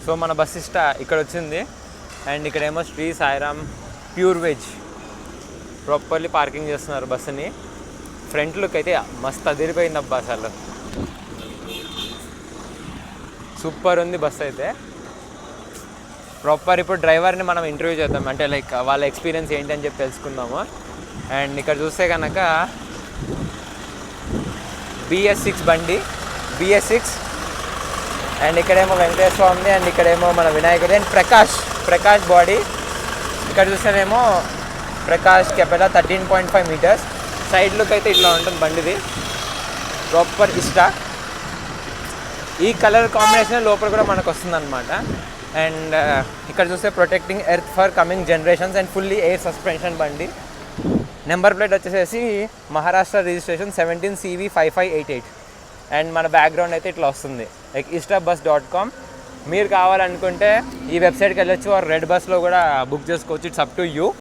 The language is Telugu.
సో మన బస్ ఇష్ట ఇక్కడ వచ్చింది. అండ్ ఇక్కడేమో Shri Sairam pure veg properly parking చేస్తున్నారు బస్సుని. ఫ్రంట్ లుక్ అయితే మస్తు అదిరిపోయింది అబ్బా, అసలు సూపర్ ఉంది బస్ అయితే. ప్రాపర్ ఇప్పుడు డ్రైవర్ని మనం ఇంటర్వ్యూ చేద్దాం, అంటే లైక్ వాళ్ళ ఎక్స్పీరియన్స్ ఏంటి అని చెప్పి తెలుసుకుందాము. అండ్ ఇక్కడ చూస్తే కనుక BS6 బండి, BS6. అండ్ ఇక్కడేమో వెంకటేశ్వర స్వామి, అండ్ ఇక్కడేమో మన వినాయకుడు అండ్ ప్రకాష్ బాడీ. ఇక్కడ చూస్తేనేమో ప్రకాష్ కెపెలా 13.5 meters. సైడ్ లుక్ అయితే ఇట్లా ఉంటుంది బండిది, ప్రాపర్ ఇష్ట. ఈ కలర్ కాంబినేషన్ లోపల కూడా మనకు వస్తుంది అనమాట. అండ్ ఇక్కడ చూస్తే protecting earth for coming generations and fully air suspension బండి. నెంబర్ ప్లేట్ వచ్చేసి మహారాష్ట్ర రిజిస్ట్రేషన్ 17 CV 5588. అండ్ మన బ్యాక్గ్రౌండ్ అయితే ఇట్లా వస్తుంది, లైక్ ishtabus.com. మీరు కావాలనుకుంటే ఈ వెబ్సైట్కి వెళ్ళొచ్చు, రెడ్ బస్లో కూడా బుక్ చేసుకోవచ్చు. It's up to you.